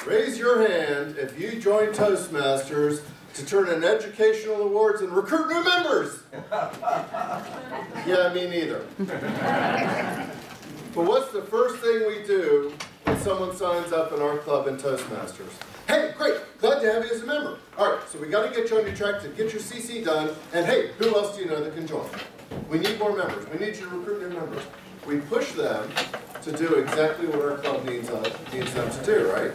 Raise your hand if you joined Toastmasters to turn in educational awards and recruit new members. Yeah, me neither. But what's the first thing we do when someone signs up in our club in Toastmasters? Hey, great, glad to have you as a member. All right, so we got to get you on your track to get your CC done. And hey, who else do you know that can join? We need more members. We need you to recruit new members. We push them to do exactly what our club needs them to do, right?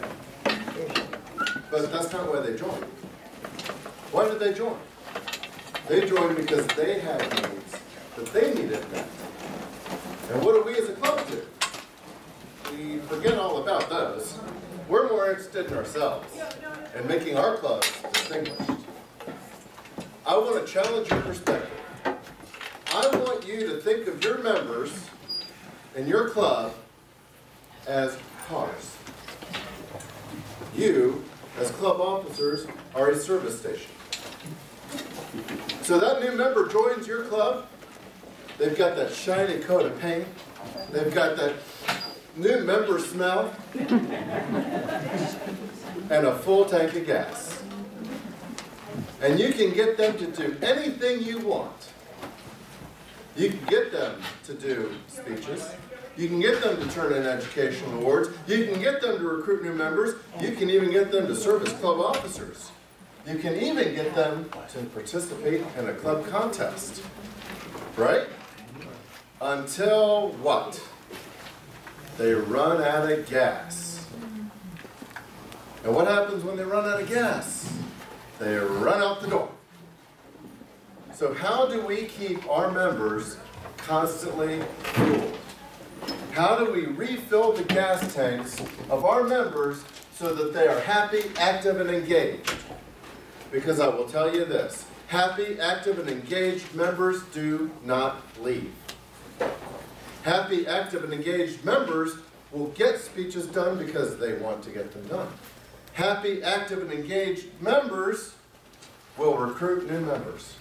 But that's not why they joined. Why did they join? They joined because they had needs that they needed met. And what do we as a club do? We forget all about those. We're more interested in ourselves and making our clubs distinguished. I want to challenge your perspective. I want you to think of your members in your club as cars. You, as club officers, are a service station. So that new member joins your club. They've got that shiny coat of paint. They've got that new member smell. And a full tank of gas. And you can get them to do anything you want. You can get them to do speeches. You can get them to turn in educational awards. You can get them to recruit new members. You can even get them to serve as club officers. You can even get them to participate in a club contest. Right? Until what? They run out of gas. And what happens when they run out of gas? They run out the door. So how do we keep our members constantly fueled? How do we refill the gas tanks of our members so that they are happy, active, and engaged? Because I will tell you this, happy, active, and engaged members do not leave. Happy, active, and engaged members will get speeches done because they want to get them done. Happy, active, and engaged members will recruit new members.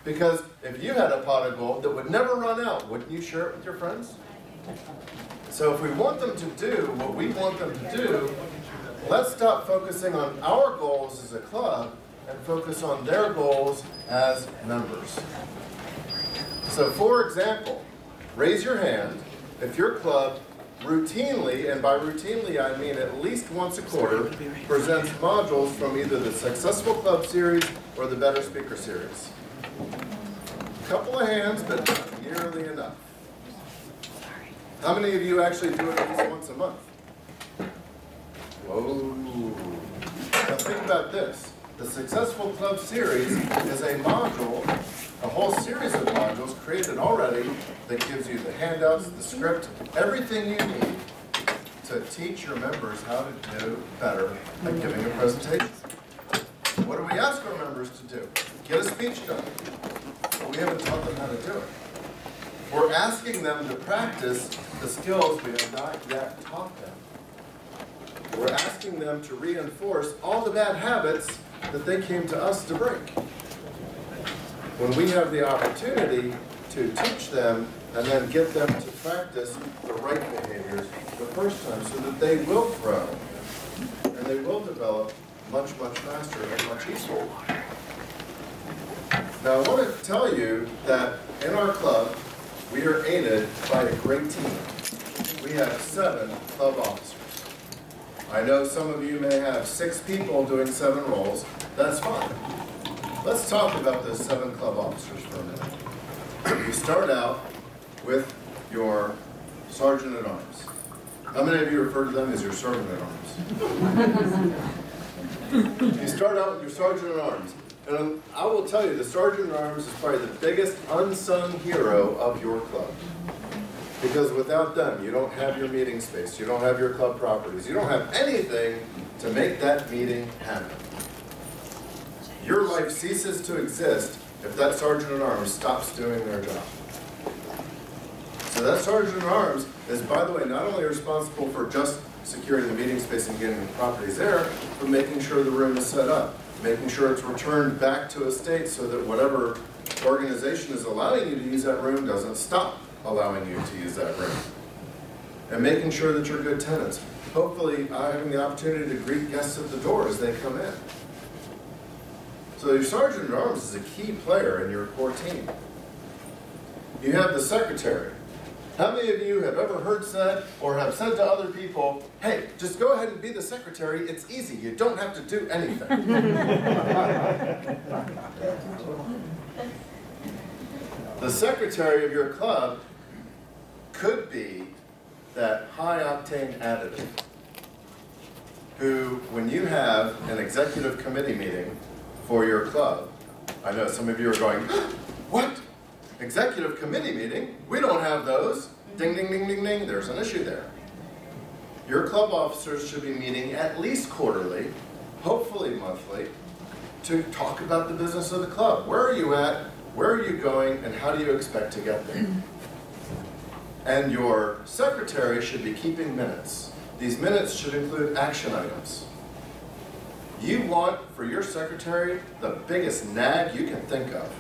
Because if you had a pot of gold that would never run out, wouldn't you share it with your friends? So if we want them to do what we want them to do, let's stop focusing on our goals as a club and focus on their goals as members. So for example, raise your hand if your club routinely, and by routinely I mean at least once a quarter, presents modules from either the Successful Club series or the Better Speaker series. A couple of hands, but not nearly enough. How many of you actually do it at least once a month? Whoa. Now think about this. The Successful Club series is a module, a whole series of modules created already that gives you the handouts, the script, everything you need to teach your members how to do better at giving a presentation. What do we ask our members to do? Get a speech done. But we haven't taught them how to do it. We're asking them to practice the skills we have not yet taught them. We're asking them to reinforce all the bad habits that they came to us to break. When we have the opportunity to teach them and then get them to practice the right behaviors the first time so that they will grow and they will develop much, much faster and much easier. Now I want to tell you that in our club, we are aided by a great team. We have 7 club officers. I know some of you may have 6 people doing 7 roles. That's fine. Let's talk about those 7 club officers for a minute. You start out with your sergeant at arms. How many of you refer to them as your sergeant at arms? You start out with your sergeant at arms. And I will tell you, the sergeant at arms is probably the biggest unsung hero of your club. Because without them, you don't have your meeting space, you don't have your club properties, you don't have anything to make that meeting happen. Your life ceases to exist if that sergeant at arms stops doing their job. So that sergeant at arms is, by the way, not only responsible for just securing the meeting space and getting the properties there, but making sure the room is set up, making sure it's returned back to a state so that whatever organization is allowing you to use that room doesn't stop allowing you to use that room. And making sure that you're good tenants. hopefully having the opportunity to greet guests at the door as they come in. So your sergeant at arms is a key player in your core team. You have the secretary. How many of you have ever heard said or have said to other people, hey, just go ahead and be the secretary, it's easy, you don't have to do anything. The secretary of your club could be that high octane additive who, when you have an executive committee meeting for your club, I know some of you are going, what? Executive committee meeting? We don't have those. Ding, ding, ding, ding, ding. There's an issue there. Your club officers should be meeting at least quarterly, hopefully monthly, to talk about the business of the club. Where are you at? Where are you going? And how do you expect to get there? And your secretary should be keeping minutes. These minutes should include action items. You want, for your secretary, the biggest nag you can think of.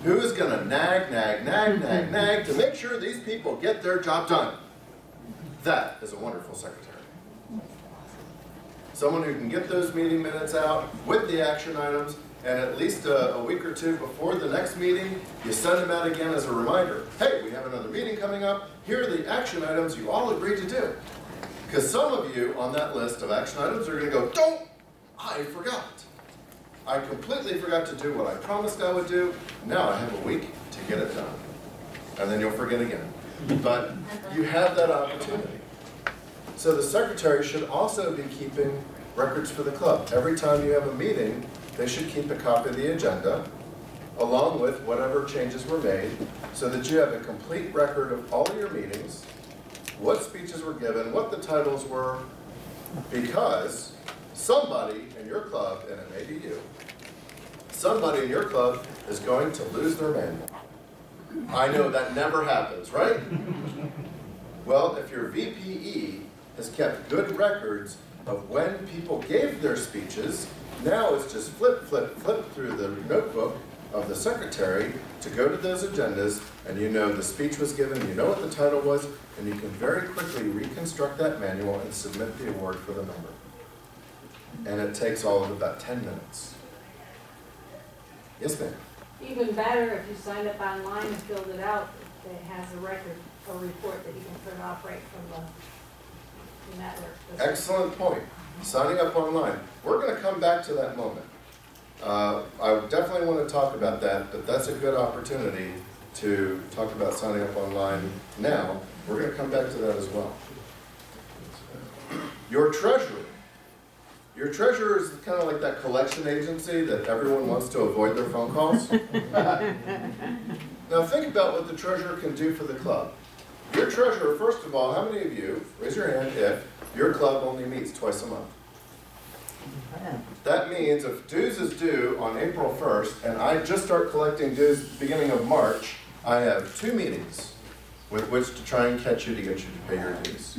Who is going to nag, nag, nag, nag, nag to make sure these people get their job done? That is a wonderful secretary. Someone who can get those meeting minutes out with the action items, and at least a week or two before the next meeting, you send them out again as a reminder. Hey, we have another meeting coming up. Here are the action items you all agreed to do. Because some of you on that list of action items are going to go, don't, I forgot. I completely forgot to do what I promised I would do. Now I have a week to get it done. And then you'll forget again. But you have that opportunity. So the secretary should also be keeping records for the club. Every time you have a meeting, they should keep a copy of the agenda, along with whatever changes were made, so that you have a complete record of all of your meetings, what speeches were given, what the titles were, because somebody in your club, and it may be you, somebody in your club is going to lose their manual. I know that never happens, right? Well, if your VPE has kept good records of when people gave their speeches, now it's just flip, flip, flip through the notebook of the secretary to go to those agendas, and you know the speech was given, you know what the title was, and you can very quickly reconstruct that manual and submit the award for the member. And it takes all of about 10 minutes. Yes, ma'am? Even better, if you signed up online and filled it out, it has a record or report that you can print off right from the network. Excellent point. Signing up online. We're going to come back to that moment. I definitely want to talk about that, but that's a good opportunity to talk about signing up online now. We're going to come back to that as well. Your treasurer. Your treasurer is kind of like that collection agency that everyone wants to avoid their phone calls. Now think about what the treasurer can do for the club. Your treasurer, first of all, how many of you, raise your hand if your club only meets twice a month? That means if dues is due on April 1st, and I just start collecting dues beginning of March, I have 2 meetings with which to try and catch you to get you to pay your dues.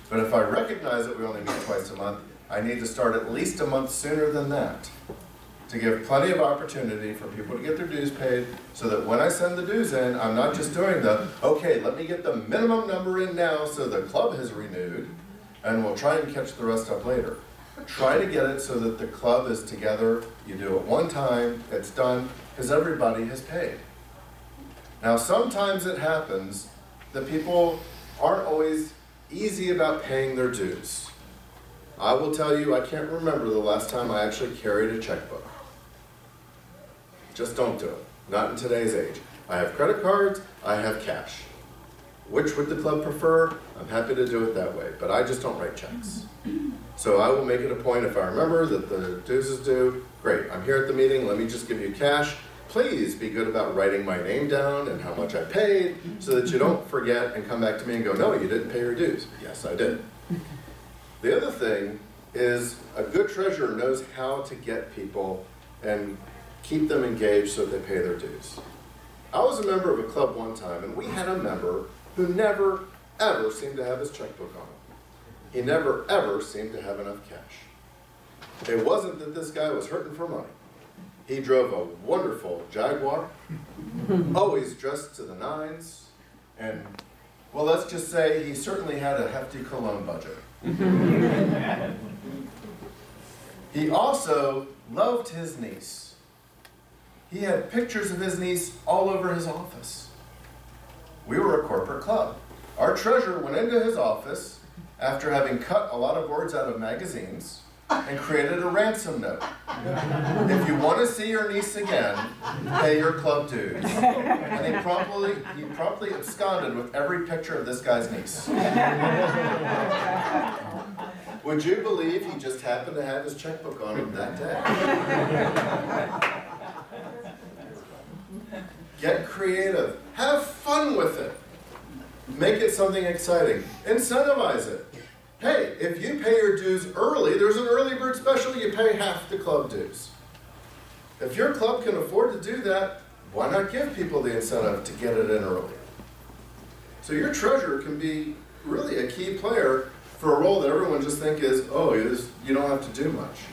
But if I recognize that we only meet twice a month, I need to start at least a month sooner than that to give plenty of opportunity for people to get their dues paid, so that when I send the dues in, I'm not just doing the, okay, let me get the minimum number in now so the club has renewed, and we'll try and catch the rest up later. Try to get it so that the club is together, you do it one time, it's done, because everybody has paid. Now sometimes it happens that people aren't always easy about paying their dues. I will tell you, I can't remember the last time I actually carried a checkbook. Just don't do it. Not in today's age. I have credit cards, I have cash. Which would the club prefer? I'm happy to do it that way, but I just don't write checks. So I will make it a point, if I remember that the dues is due, great, I'm here at the meeting, let me just give you cash. Please be good about writing my name down and how much I paid, so that you don't forget and come back to me and go, no, you didn't pay your dues. Yes, I did. The other thing is a good treasurer knows how to get people and keep them engaged so that they pay their dues. I was a member of a club one time, and we had a member who never, ever seemed to have his checkbook on him. He never, ever seemed to have enough cash. It wasn't that this guy was hurting for money. He drove a wonderful Jaguar, always dressed to the nines, and Well, let's just say he certainly had a hefty cologne budget. He also loved his niece. He had pictures of his niece all over his office. We were a corporate club. Our treasurer went into his office after having cut a lot of words out of magazines and created a ransom note. If you want to see your niece again, pay your club dues. And he promptly absconded with every picture of this guy's niece. Would you believe he just happened to have his checkbook on him that day? Get creative. Have fun with it. Make it something exciting. Incentivize it. Hey, if you pay your dues early, there's an early bird special, you pay half the club dues. If your club can afford to do that, why not give people the incentive to get it in early? So your treasurer can be really a key player for a role that everyone just think is, oh, you don't have to do much.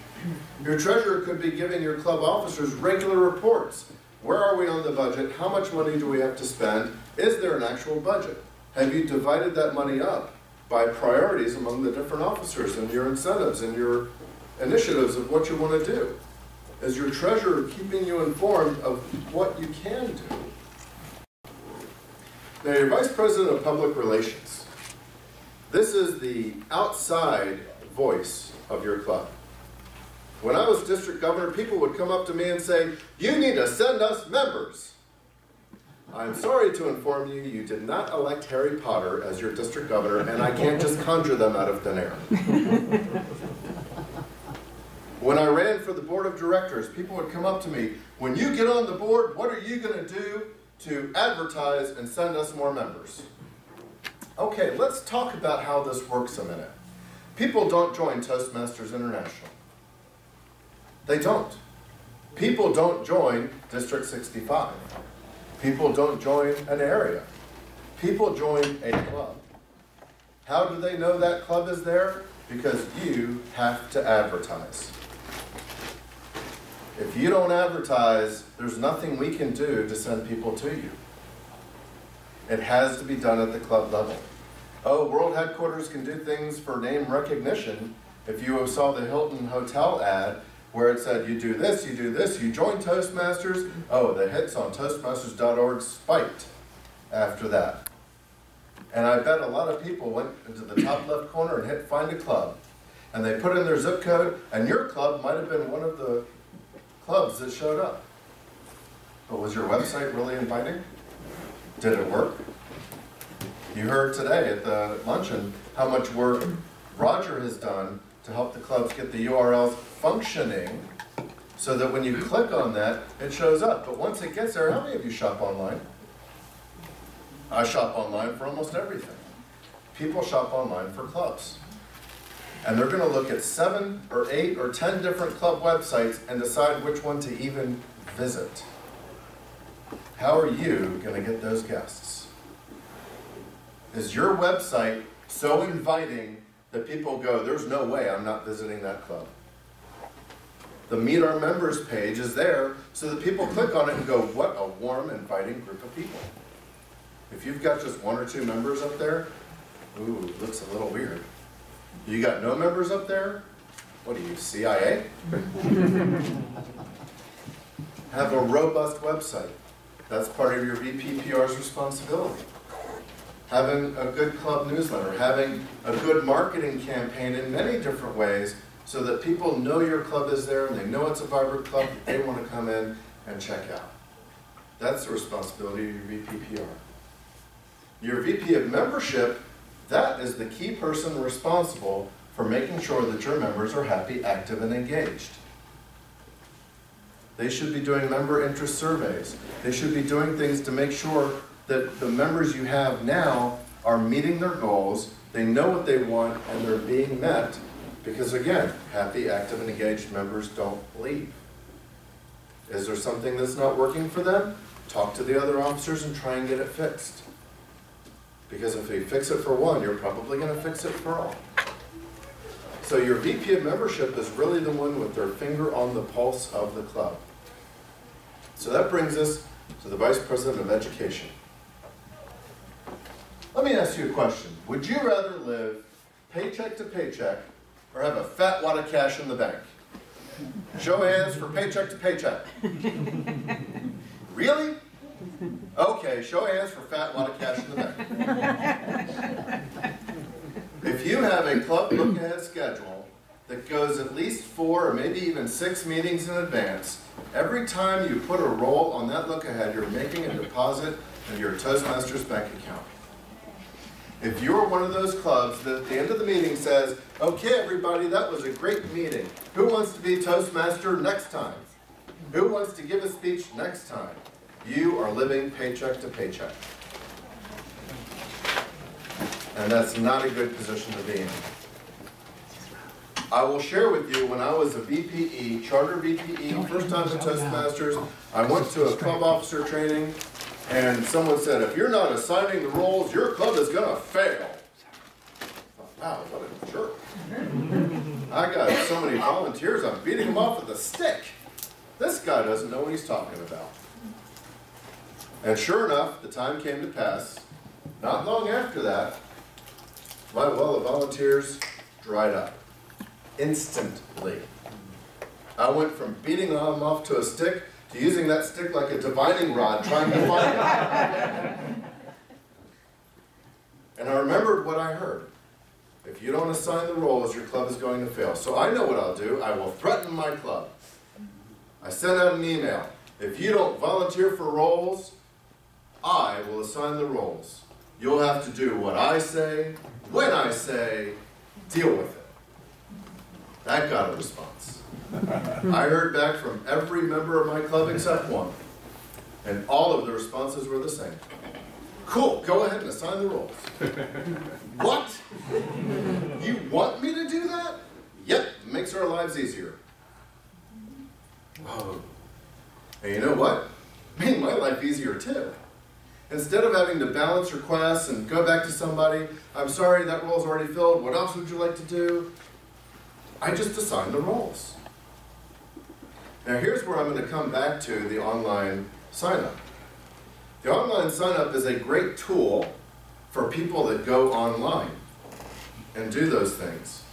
Your treasurer could be giving your club officers regular reports. Where are we on the budget? How much money do we have to spend? Is there an actual budget? Have you divided that money up by priorities among the different officers and your incentives and your initiatives of what you want to do? Is your treasurer keeping you informed of what you can do? Now, your vice president of public relations. This is the outside voice of your club. When I was district governor, people would come up to me and say, "You need to send us members." I'm sorry to inform you, you did not elect Harry Potter as your district governor, and I can't just conjure them out of thin air. When I ran for the board of directors, people would come up to me, "When you get on the board, what are you going to do to advertise and send us more members?" Okay, let's talk about how this works a minute. People don't join Toastmasters International. They don't. People don't join District 65. People don't join an area. People join a club. How do they know that club is there? Because you have to advertise. If you don't advertise, there's nothing we can do to send people to you. It has to be done at the club level. Oh, world headquarters can do things for name recognition. If you saw the Hilton Hotel ad, where it said, you do this, you join Toastmasters. Oh, the hits on Toastmasters.org spiked after that. And I bet a lot of people went into the top left corner and hit find a club. And they put in their zip code, and your club might have been one of the clubs that showed up. But was your website really inviting? Did it work? You heard today at the luncheon how much work Roger has done to help the clubs get the URLs functioning so that when you click on that, it shows up. But once it gets there, how many of you shop online? I shop online for almost everything. People shop online for clubs. And they're going to look at 7 or 8 or 10 different club websites and decide which one to even visit. How are you going to get those guests? Is your website so inviting that people go, there's no way I'm not visiting that club? The Meet Our Members page is there so that people click on it and go, what a warm, inviting group of people. If you've got just 1 or 2 members up there, ooh, it looks a little weird. You got no members up there? What are you, CIA? Have a robust website. That's part of your VPPR's responsibility. Having a good club newsletter, having a good marketing campaign in many different ways so that people know your club is there and they know it's a vibrant club that they want to come in and check out. That's the responsibility of your VPPR. Your VP of membership, that is the key person responsible for making sure that your members are happy, active, and engaged. They should be doing member interest surveys. They should be doing things to make sure that the members you have now are meeting their goals, they know what they want, and they're being met, because again, happy, active, and engaged members don't leave. Is there something that's not working for them? Talk to the other officers and try and get it fixed. Because if you fix it for one, you're probably going to fix it for all. So your VP of membership is really the one with their finger on the pulse of the club. So that brings us to the Vice President of Education. Let me ask ask you a question. Would you rather live paycheck to paycheck or have a fat wad of cash in the bank? Show of hands for paycheck to paycheck. Really? Okay, show of hands for fat wad of cash in the bank. If you have a club look-ahead schedule that goes at least 4 or maybe even 6 meetings in advance, every time you put a roll on that look-ahead, you're making a deposit into your Toastmasters bank account. If you're one of those clubs that at the end of the meeting says, okay everybody, that was a great meeting. Who wants to be Toastmaster next time? Who wants to give a speech next time? You are living paycheck to paycheck. And that's not a good position to be in. I will share with you, when I was a VPE, charter VPE, first time in Toastmasters, I went to a club officer training, and someone said, if you're not assigning the roles, your club is going to fail. Wow, what a jerk. I got so many volunteers, I'm beating them off with a stick. This guy doesn't know what he's talking about. And sure enough, the time came to pass. Not long after that, my well of volunteers dried up. Instantly. I went from beating them off to a stick to using that stick like a divining rod trying to find it. And I remembered what I heard. If you don't assign the roles, your club is going to fail. So I know what I'll do. I will threaten my club. I sent out an email. If you don't volunteer for roles, I will assign the roles. You'll have to do what I say, when I say, deal with it. That got a response. I heard back from every member of my club except one. And all of the responses were the same. Cool, go ahead and assign the roles. What? You want me to do that? Yep, it makes our lives easier. Oh. And you know what? It made my life easier too. Instead of having to balance requests and go back to somebody, I'm sorry, that role's already filled, what else would you like to do? I just assigned the roles. Now here's where I'm going to come back to the online sign-up. The online sign-up is a great tool for people that go online and do those things.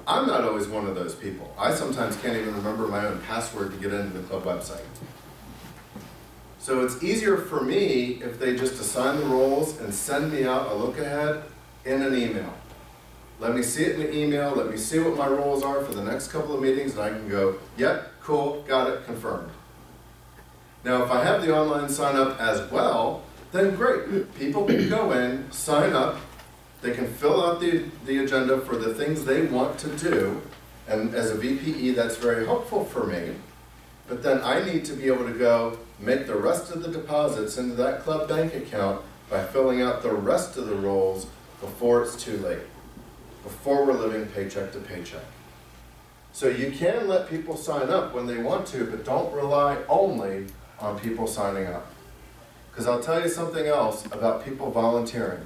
I'm not always one of those people. I sometimes can't even remember my own password to get into the club website. So it's easier for me if they just assign the roles and send me out a look-ahead in an email. Let me see it in the email, let me see what my roles are for the next couple of meetings, and I can go, yep, cool, got it, confirmed. Now if I have the online sign up as well, then great. People can go in, sign up, they can fill out the agenda for the things they want to do, and as a VPE that's very helpful for me, but then I need to be able to go make the rest of the deposits into that club bank account by filling out the rest of the roles before it's too late, before we're living paycheck to paycheck. So you can let people sign up when they want to, but don't rely only on people signing up. Because I'll tell you something else about people volunteering.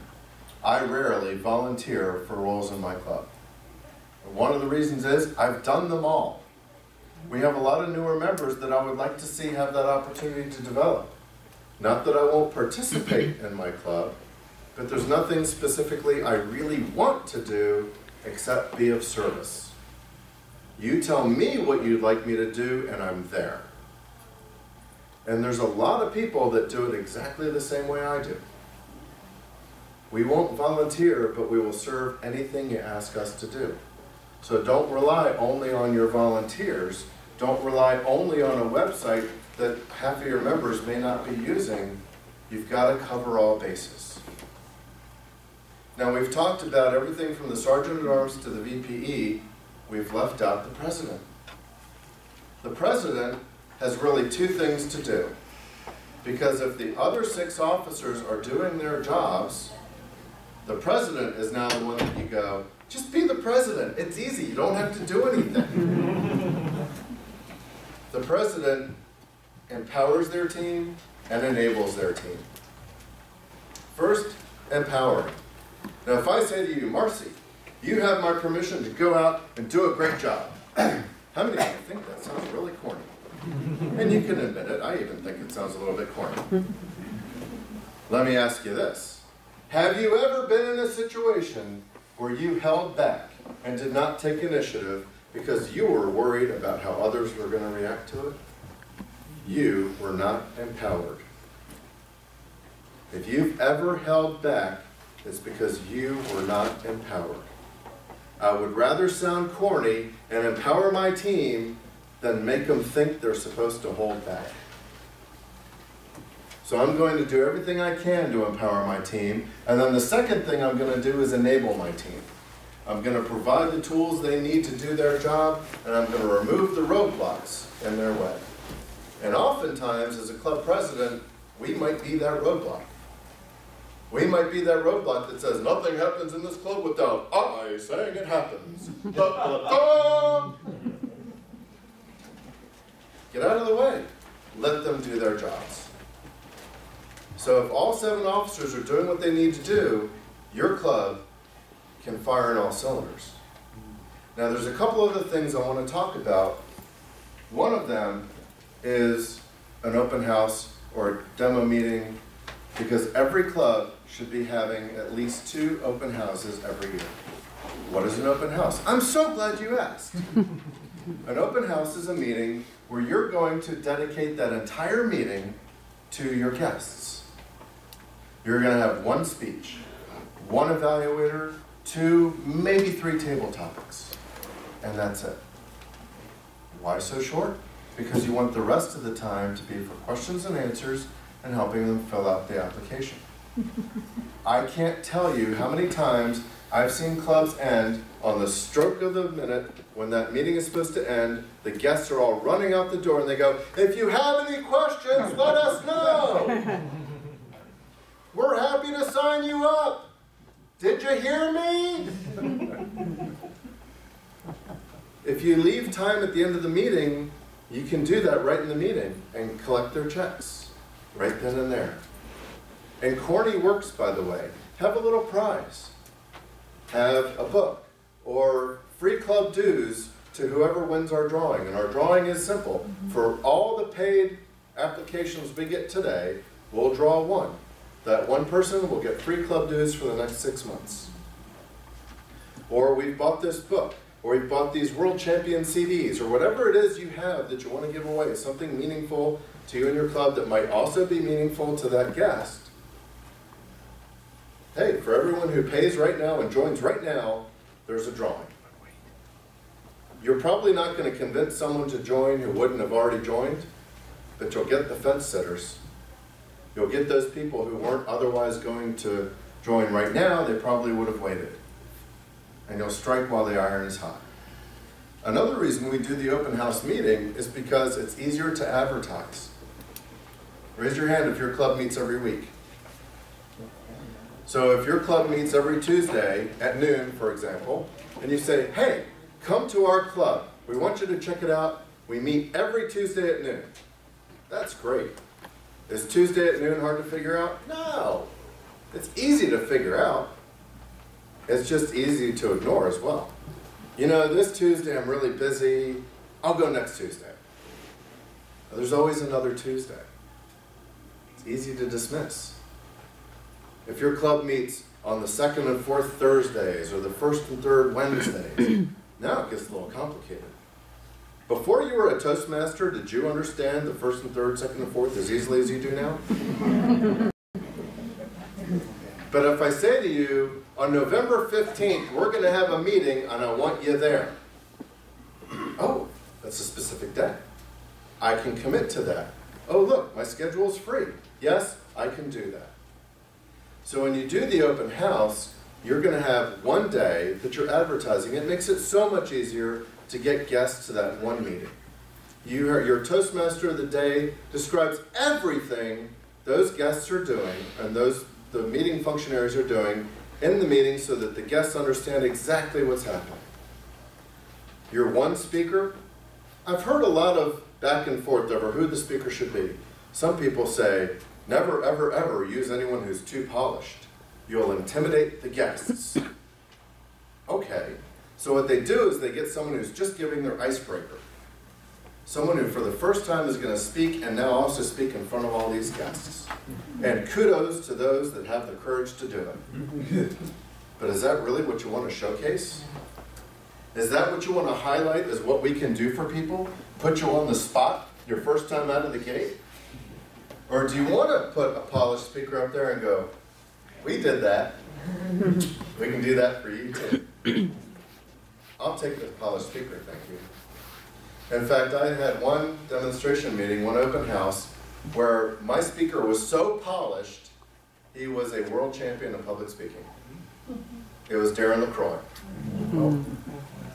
I rarely volunteer for roles in my club. And one of the reasons is I've done them all. We have a lot of newer members that I would like to see have that opportunity to develop. Not that I won't participate in my club, but there's nothing specifically I really want to do except be of service. You tell me what you'd like me to do and I'm there. And there's a lot of people that do it exactly the same way I do. We won't volunteer, but we will serve anything you ask us to do. So don't rely only on your volunteers. Don't rely only on a website that half of your members may not be using. You've got to cover all bases. Now we've talked about everything from the Sergeant at Arms to the VPE. We've left out the President. The President has really two things to do. Because if the other 6 officers are doing their jobs, the President is now the one that you go, just be the President. It's easy. You don't have to do anything. The President empowers their team and enables their team. First, empowering. Now if I say to you, Marcy, you have my permission to go out and do a great job. How many of you think that sounds really corny? And you can admit it, I even think it sounds a little bit corny. Let me ask you this. Have you ever been in a situation where you held back and did not take initiative because you were worried about how others were going to react to it? You were not empowered. If you've ever held back, it's because you were not empowered. I would rather sound corny and empower my team than make them think they're supposed to hold back. So I'm going to do everything I can to empower my team, and then the second thing I'm going to do is enable my team. I'm going to provide the tools they need to do their job, and I'm going to remove the roadblocks in their way. And oftentimes, as a club president, we might be that roadblock. We might be that roadblock that says, nothing happens in this club without I saying it happens. Da, da, da. Get out of the way. Let them do their jobs. So if all 7 officers are doing what they need to do, your club can fire on all cylinders. Now there's a couple other things I want to talk about. One of them is an open house or a demo meeting, because every club should be having at least 2 open houses every year. What is an open house? I'm so glad you asked. An open house is a meeting where you're going to dedicate that entire meeting to your guests. You're going to have 1 speech, 1 evaluator, 2, maybe 3 table topics, and that's it. Why so short? Because you want the rest of the time to be for questions and answers and helping them fill out the application. I can't tell you how many times I've seen clubs end on the stroke of the minute when that meeting is supposed to end. The guests are all running out the door and they go, if you have any questions, let us know. We're happy to sign you up. Did you hear me? If you leave time at the end of the meeting, you can do that right in the meeting and collect their checks right then and there. And corny works, by the way. Have a little prize. Have a book or free club dues to whoever wins our drawing. And our drawing is simple. For all the paid applications we get today, we'll draw 1. That 1 person will get free club dues for the next 6 months. Or we've bought this book, or we've bought these world champion CDs, or whatever it is you have that you want to give away, something meaningful to you and your club that might also be meaningful to that guest. Hey, for everyone who pays right now and joins right now, there's a drawing. You're probably not going to convince someone to join who wouldn't have already joined, but you'll get the fence sitters. You'll get those people who weren't otherwise going to join right now, they probably would have waited. And you'll strike while the iron is hot. Another reason we do the open house meeting is because it's easier to advertise. Raise your hand if your club meets every week. So if your club meets every Tuesday at noon, for example, and you say, hey, come to our club. We want you to check it out. We meet every Tuesday at noon. That's great. Is Tuesday at noon hard to figure out? No. It's easy to figure out. It's just easy to ignore as well. You know, this Tuesday I'm really busy. I'll go next Tuesday. There's always another Tuesday. It's easy to dismiss. If your club meets on the 2nd and 4th Thursdays or the 1st and 3rd Wednesdays, now it gets a little complicated. Before you were a Toastmaster, did you understand the 1st and 3rd, 2nd and 4th as easily as you do now? But if I say to you, on November 15th, we're going to have a meeting and I want you there. Oh, that's a specific day. I can commit to that. Oh, look, my schedule is free. Yes, I can do that. So when you do the open house, you're going to have 1 day that you're advertising. It makes it so much easier to get guests to that 1 meeting. Your Toastmaster of the day describes everything those guests are doing and the meeting functionaries are doing in the meeting so that the guests understand exactly what's happening. Your 1 speaker, I've heard a lot of back and forth over who the speaker should be. Some people say, never, ever, ever use anyone who's too polished. You'll intimidate the guests. Okay, so what they do is they get someone who's just giving their icebreaker. someone who for the first time is going to speak and now also speak in front of all these guests. And kudos to those that have the courage to do it. But is that really what you want to showcase? Is that what you want to highlight as what we can do for people? Put you on the spot your first time out of the gate? Or do you want to put a polished speaker up there and go, we did that. We can do that for you too. I'll take the polished speaker, thank you. In fact, I had one demonstration meeting, one open house, where my speaker was so polished, he was a world champion in public speaking. It was Darren LaCroix.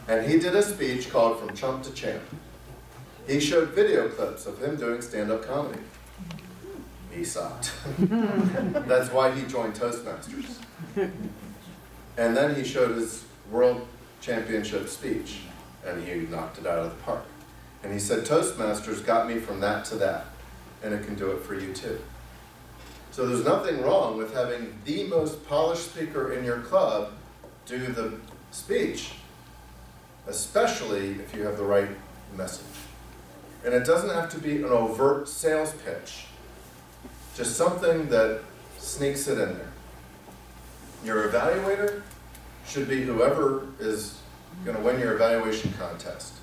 And he did a speech called From Chump to Champ. He showed video clips of him doing stand-up comedy. He sucked. That's why he joined Toastmasters. And then he showed his world championship speech, and he knocked it out of the park. And he said, Toastmasters got me from that to that, and it can do it for you too. So there's nothing wrong with having the most polished speaker in your club do the speech, especially if you have the right message. And it doesn't have to be an overt sales pitch, just something that sneaks it in there. Your evaluator should be whoever is going to win your evaluation contest.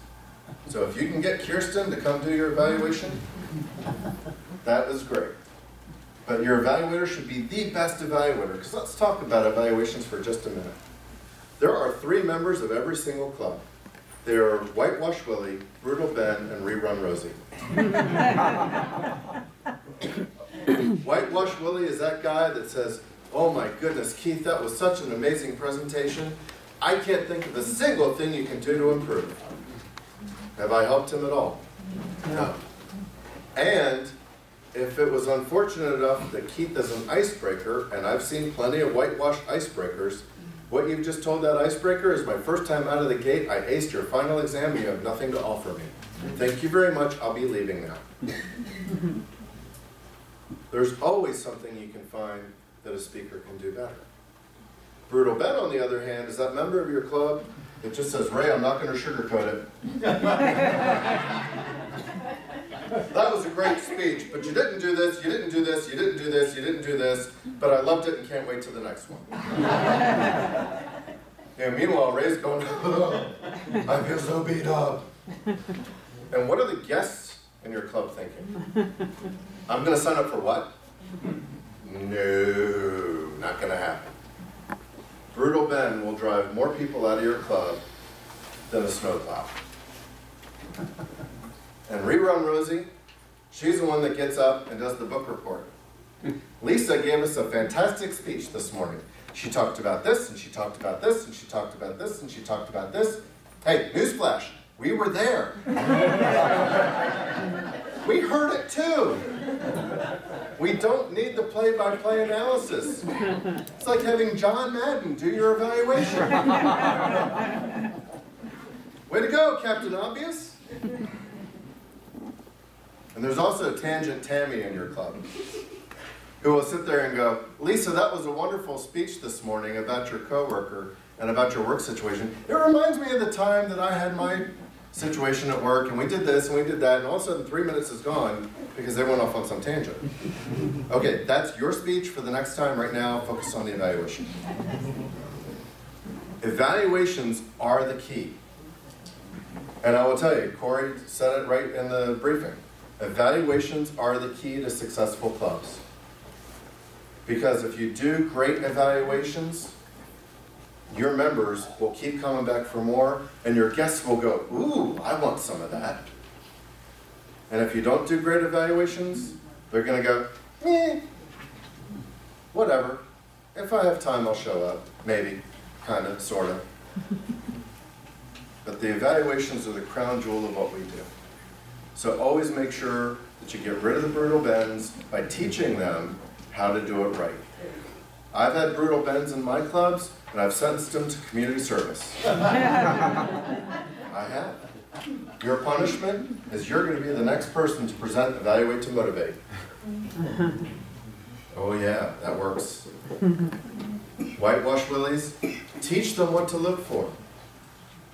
So if you can get Kirsten to come do your evaluation, that is great. But your evaluator should be the best evaluator, because let's talk about evaluations for just a minute. There are 3 members of every single club. They are Whitewash Willie, Brutal Ben, and Rerun Rosie. Whitewash Willie is that guy that says, oh my goodness, Keith, that was such an amazing presentation. I can't think of a single thing you can do to improve. Have I helped him at all? No. And if it was unfortunate enough that Keith is an icebreaker, and I've seen plenty of whitewashed icebreakers, what you've just told that icebreaker is my first time out of the gate, I aced your final exam, you have nothing to offer me. Thank you very much, I'll be leaving now. There's always something you can find that a speaker can do better. Brutal Ben, on the other hand, is that member of your club that just says, Ray, I'm not going to sugarcoat it. That was a great speech, but you didn't do this, you didn't do this, you didn't do this, you didn't do this, but I loved it and can't wait to the next one. And meanwhile, Ray's going, I feel so beat up. And what are the guests in your club thinking? I'm going to sign up for what? No, not going to happen. Brutal Ben will drive more people out of your club than a snowplow. And Rerun Rosie, she's the one that gets up and does the book report. Lisa gave us a fantastic speech this morning. She talked about this, and she talked about this, and she talked about this, and she talked about this. Hey, newsflash, we were there. We heard it too. We don't need the play-by-play analysis. It's like having John Madden do your evaluation. Way to go, Captain Obvious. And there's also Tangent Tammy in your club, who will sit there and go, Lisa, that was a wonderful speech this morning about your coworker and about your work situation. It reminds me of the time that I had my situation at work, and we did this and we did that, and all of a sudden 3 minutes is gone because they went off on some tangent. Okay, that's your speech for the next time. Right now, focus on the evaluation. Evaluations are the key. And I will tell you, Corey said it right in the briefing. Evaluations are the key to successful clubs. Because if you do great evaluations, your members will keep coming back for more, and your guests will go, ooh, I want some of that. And if you don't do great evaluations, they're going to go, whatever. If I have time, I'll show up. Maybe, kind of, sort of. But the evaluations are the crown jewel of what we do. So always make sure that you get rid of the brutal bends by teaching them how to do it right. I've had brutal bends in my clubs, and I've sentenced them to community service. I have. Your punishment is you're going to be the next person to present Evaluate to Motivate. Oh yeah, that works. Whitewash Willies, teach them what to look for.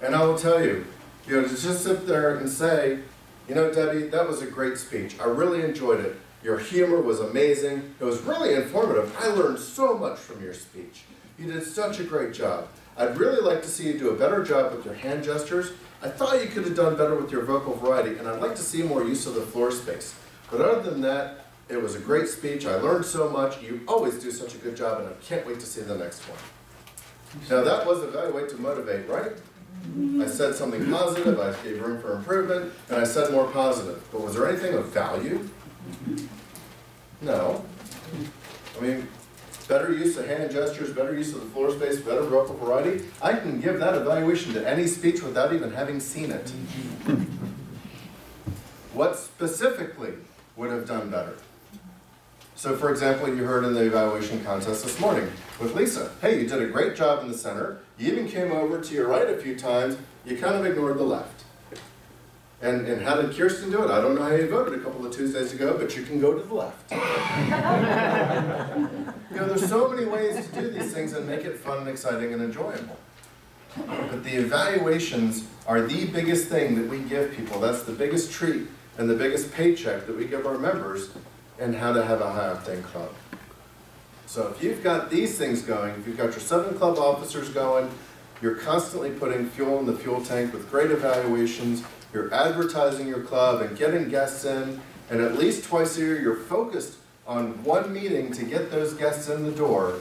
And I will tell you, to just sit there and say, You know, Debbie, that was a great speech. I really enjoyed it. Your humor was amazing. It was really informative. I learned so much from your speech. You did such a great job. I'd really like to see you do a better job with your hand gestures. I thought you could have done better with your vocal variety, and I'd like to see more use of the floor space. But other than that, it was a great speech. I learned so much. You always do such a good job, and I can't wait to see the next one. Now that was evaluate to motivate, right? I said something positive, I gave room for improvement, and I said more positive. But was there anything of value? No. I mean, better use of hand gestures, better use of the floor space, better vocal variety. I can give that evaluation to any speech without even having seen it. What specifically would have done better? So for example, you heard in the evaluation contest this morning with Lisa, hey, you did a great job in the center. You even came over to your right a few times. You kind of ignored the left. And how did Kirsten do it? I don't know how you voted a couple of Tuesdays ago, but you can go to the left. You know, there's so many ways to do these things and make it fun and exciting and enjoyable. But the evaluations are the biggest thing that we give people. That's the biggest treat and the biggest paycheck that we give our members in how to have a high octane club. So if you've got these things going, if you've got your 7 club officers going, you're constantly putting fuel in the fuel tank with great evaluations, you're advertising your club and getting guests in, and at least twice a year you're focused on one meeting to get those guests in the door,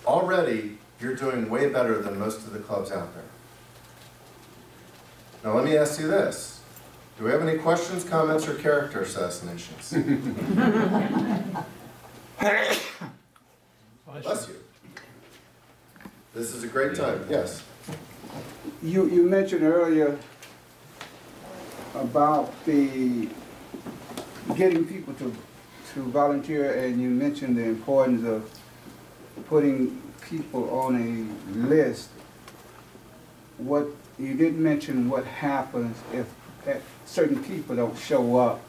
already you're doing way better than most of the clubs out there. Now let me ask you this. Do we have any questions, comments, or character assassinations? Bless you. This is a great time. Yes? You mentioned earlier about the getting people to volunteer, and you mentioned the importance of putting people on a list. What you didn't mention what happens if certain people don't show up,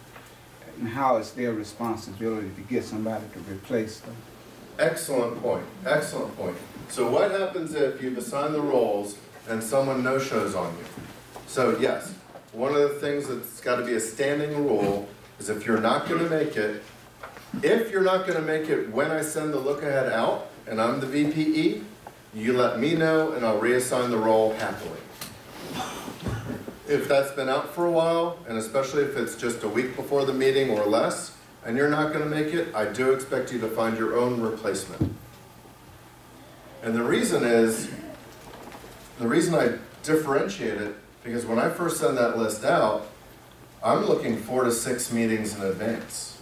and how it's their responsibility to get somebody to replace them. Excellent point. Excellent point. So what happens if you've assigned the roles and someone no-shows on you? So yes, one of the things that's got to be a standing rule is if you're not going to make it, when I send the look-ahead out and I'm the VPE, you let me know and I'll reassign the role happily. If that's been out for a while, and especially if it's just a week before the meeting or less, and you're not going to make it, I do expect you to find your own replacement. And the reason I differentiate it, because when I first send that list out, I'm looking 4 to 6 meetings in advance.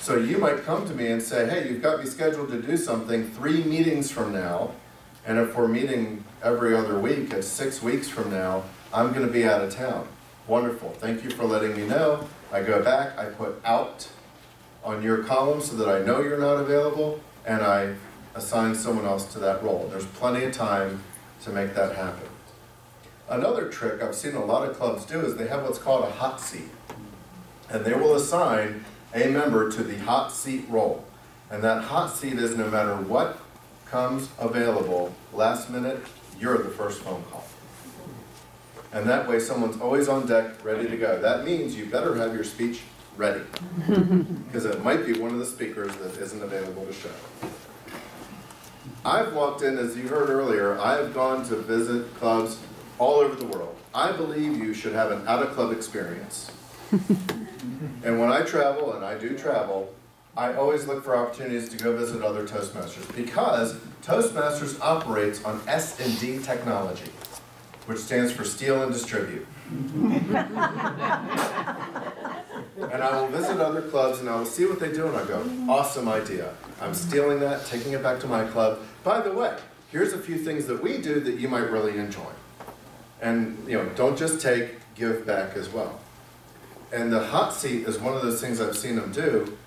So you might come to me and say, hey, you've got me scheduled to do something 3 meetings from now, and if we're meeting every other week, it's 6 weeks from now, I'm going to be out of town. Wonderful. Thank you for letting me know. I go back, I put out on your column so that I know you're not available, and I assign someone else to that role. There's plenty of time to make that happen. Another trick I've seen a lot of clubs do is they have what's called a hot seat. And they will assign a member to the hot seat role. And that hot seat is no matter what comes available, last minute, you're the first phone call. And that way someone's always on deck, ready to go. That means you better have your speech ready. Because it might be one of the speakers that isn't available to show. I've walked in, as you heard earlier, I've gone to visit clubs all over the world. I believe you should have an out-of-club experience. And when I travel, and I do travel, I always look for opportunities to go visit other Toastmasters, because Toastmasters operates on S&D technology, which stands for Steal and Distribute. And I will visit other clubs and I will see what they do and I go, awesome idea. I'm stealing that, taking it back to my club. By the way, here's a few things that we do that you might really enjoy. And don't just take, give back as well. And the hot seat is one of those things I've seen them do.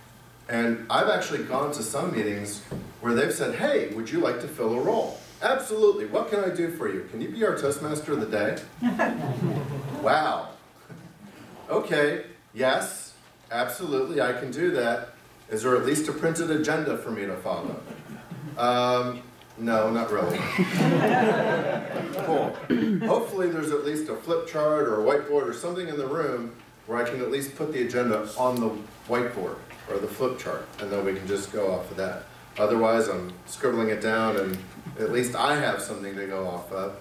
And I've actually gone to some meetings where they've said, hey, would you like to fill a role? Absolutely. What can I do for you? Can you be our Toastmaster of the day? Wow. Okay. Yes. Absolutely. I can do that. Is there at least a printed agenda for me to follow? No, not really. Cool. Hopefully there's at least a flip chart or a whiteboard or something in the room where I can at least put the agenda on the whiteboard or the flip chart, and then we can just go off of that. Otherwise, I'm scribbling it down, and at least I have something to go off of.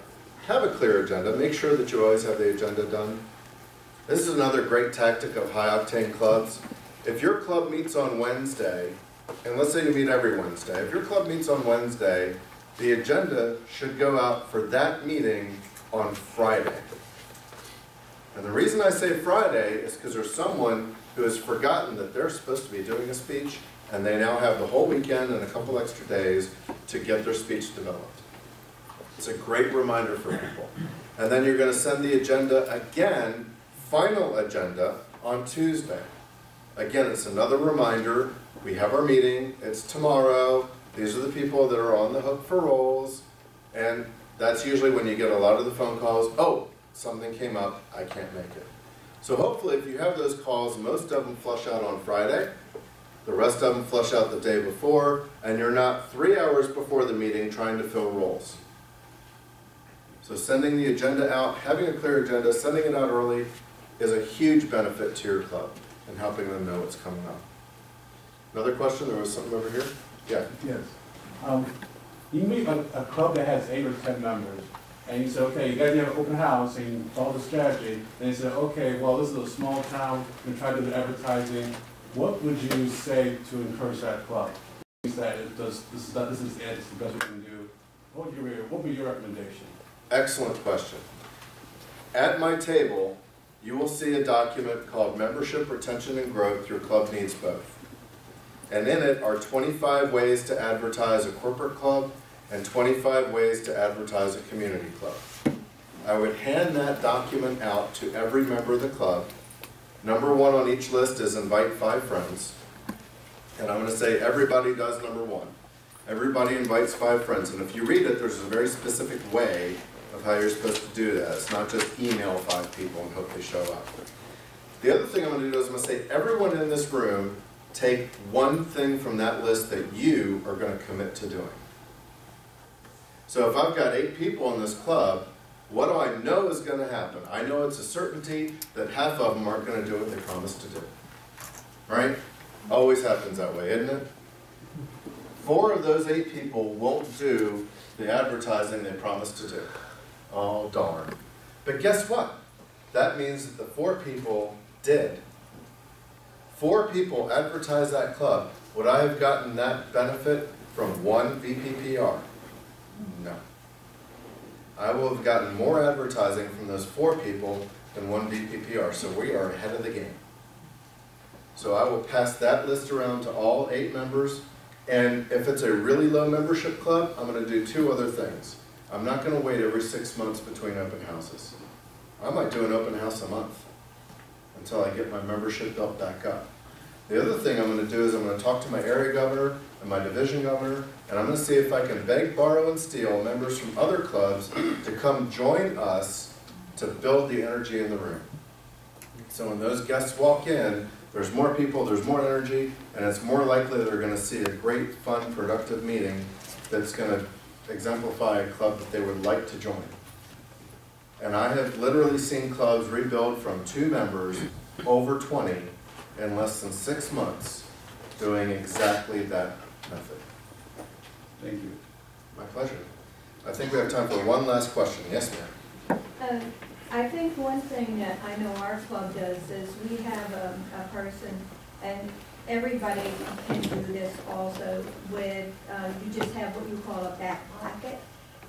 Have a clear agenda. Make sure that you always have the agenda done. This is another great tactic of high octane clubs. If your club meets on Wednesday, and let's say you meet every Wednesday, if your club meets on Wednesday, the agenda should go out for that meeting on Friday. And the reason I say Friday is because there's someone who has forgotten that they're supposed to be doing a speech, and they now have the whole weekend and a couple extra days to get their speech developed. It's a great reminder for people. And then you're going to send the agenda again, final agenda, on Tuesday. Again, it's another reminder. We have our meeting. It's tomorrow. These are the people that are on the hook for roles. And that's usually when you get a lot of the phone calls. Oh, something came up. I can't make it. So hopefully if you have those calls, most of them flush out on Friday. The rest of them flush out the day before. And you're not 3 hours before the meeting trying to fill roles. So sending the agenda out, having a clear agenda, sending it out early is a huge benefit to your club and helping them know what's coming up. Another question? There was something over here? Yeah. Yes. You meet a club that has 8 or 10 members, and you say, okay, you guys have an open house, and you follow the strategy, and you say, okay, well, this is a small town, we're trying to do the advertising. What would you say to encourage that club? That this is it, this is the best we can do. What would be your recommendation? Excellent question. At my table, you will see a document called Membership, Retention, and Growth. Your club needs both. And in it are 25 ways to advertise a corporate club and 25 ways to advertise a community club. I would hand that document out to every member of the club. Number 1 on each list is invite 5 friends. And I'm going to say everybody does number 1. Everybody invites 5 friends. And if you read it, there's a very specific way of how you're supposed to do that. It's not just email 5 people and hope they show up. The other thing I'm going to do is I'm going to say everyone in this room take one thing from that list that you are going to commit to doing. So if I've got 8 people in this club, what do I know is going to happen? I know it's a certainty that half of them aren't going to do what they promised to do. Right? Always happens that way, isn't it? 4 of those 8 people won't do the advertising they promised to do. Oh, darn. But guess what? That means that the 4 people did. 4 people advertised that club. Would I have gotten that benefit from 1 VPPR? No. I will have gotten more advertising from those 4 people than 1 VPPR, so we are ahead of the game. So I will pass that list around to all 8 members, and if it's a really low membership club, I'm going to do 2 other things. I'm not going to wait every 6 months between open houses. I might do an open house a month until I get my membership built back up. The other thing I'm going to do is I'm going to talk to my area governor and my division governor, and I'm going to see if I can beg, borrow, and steal members from other clubs to come join us to build the energy in the room. So when those guests walk in, there's more people, there's more energy, and it's more likely they're going to see a great, fun, productive meeting that's going to exemplify a club that they would like to join. And I have literally seen clubs rebuild from 2 members over 20 in less than 6 months doing exactly that method. Thank you. My pleasure. I think we have time for one last question. Yes, ma'am. I think one thing that I know our club does is we have a person, and everybody can do this also with, you just have what you call a back pocket.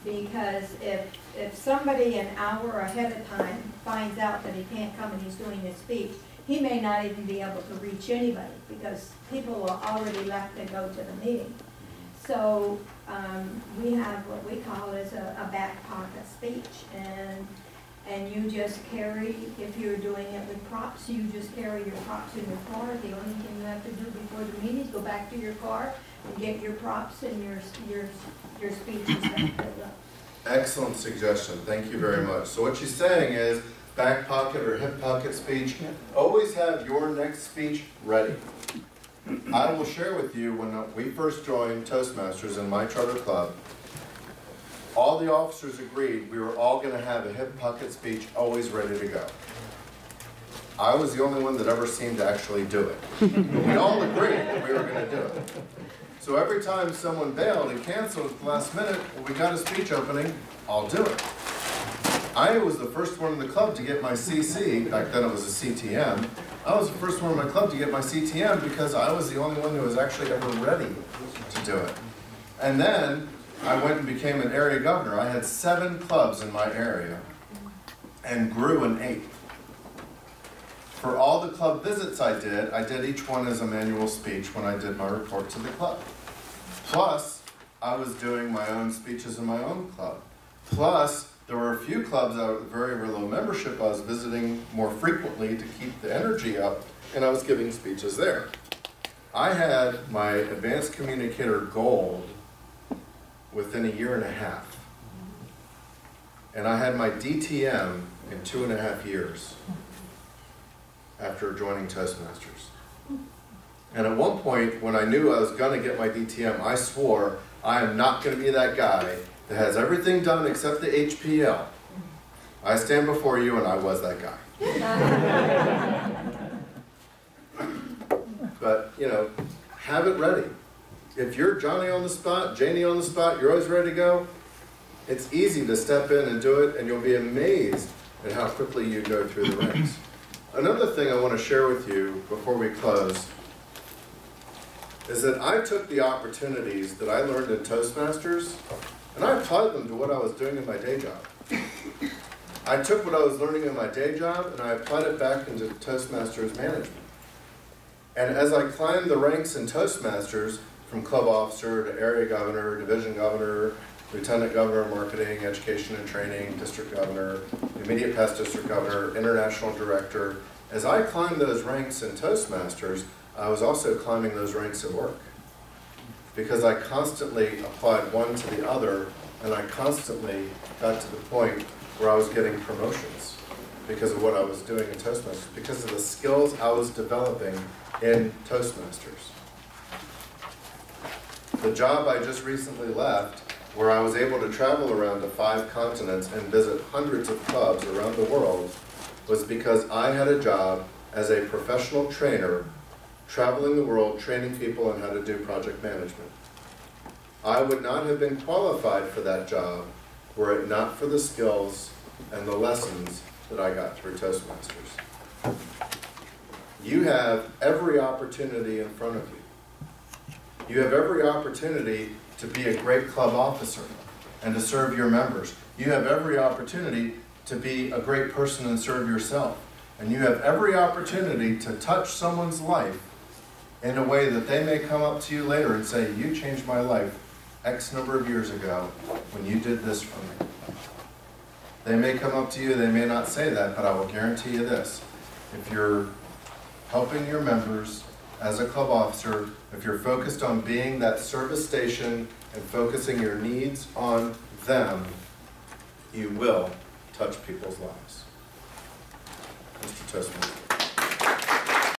Because if somebody an hour ahead of time finds out that he can't come and he's doing his speech, he may not even be able to reach anybody because people are already left to go to the meeting. So we have what we call as a back pocket speech, and you just carry, if you're doing it with props, you just carry your props in your car. The only thing you have to do before the meeting is go back to your car and get your props and your speech and stuff filled up. Excellent suggestion. Thank you very much. So what she's saying is back pocket or hip pocket speech, always have your next speech ready. I will share with you when we first joined Toastmasters in my charter club, all the officers agreed we were all going to have a hip pocket speech always ready to go. I was the only one that ever seemed to actually do it. We all agreed that we were going to do it. So every time someone bailed and canceled at the last minute, well, we got a speech opening, I'll do it. I was the first one in the club to get my CC, back then it was a CTM. I was the first one in my club to get my CTM because I was the only one who was actually ever ready to do it. And then I went and became an area governor. I had 7 clubs in my area and grew an 8th. For all the club visits I did each one as a manual speech when I did my report to the club. Plus, I was doing my own speeches in my own club. Plus, there were a few clubs that were very, very low membership I was visiting more frequently to keep the energy up, and I was giving speeches there. I had my advanced communicator gold within a year and a half. And I had my DTM in 2.5 years after joining Toastmasters. And at one point, when I knew I was going to get my DTM, I swore, I am not going to be that guy that has everything done except the HPL. I stand before you, and I was that guy. But, you know, have it ready. If you're Johnny on the spot, Janie on the spot, you're always ready to go, it's easy to step in and do it, and you'll be amazed at how quickly you go through the ranks. Another thing I want to share with you before we close is that I took the opportunities that I learned in Toastmasters and I applied them to what I was doing in my day job. I took what I was learning in my day job and I applied it back into Toastmasters management. And as I climbed the ranks in Toastmasters, from club officer to area governor, division governor, lieutenant governor of marketing, education and training, district governor, immediate past district governor, international director, as I climbed those ranks in Toastmasters, I was also climbing those ranks at work. Because I constantly applied one to the other, and I constantly got to the point where I was getting promotions because of what I was doing in Toastmasters, because of the skills I was developing in Toastmasters. The job I just recently left, where I was able to travel around to 5 continents and visit hundreds of clubs around the world, was because I had a job as a professional trainer traveling the world training people on how to do project management. I would not have been qualified for that job were it not for the skills and the lessons that I got through Toastmasters. You have every opportunity in front of you. You have every opportunity to be a great club officer and to serve your members. You have every opportunity to be a great person and serve yourself. And you have every opportunity to touch someone's life in a way that they may come up to you later and say, you changed my life X number of years ago when you did this for me. They may come up to you, they may not say that, but I will guarantee you this. If you're helping your members as a club officer, if you're focused on being that service station and focusing your needs on them, you will touch people's lives. Mr. Toastmaster.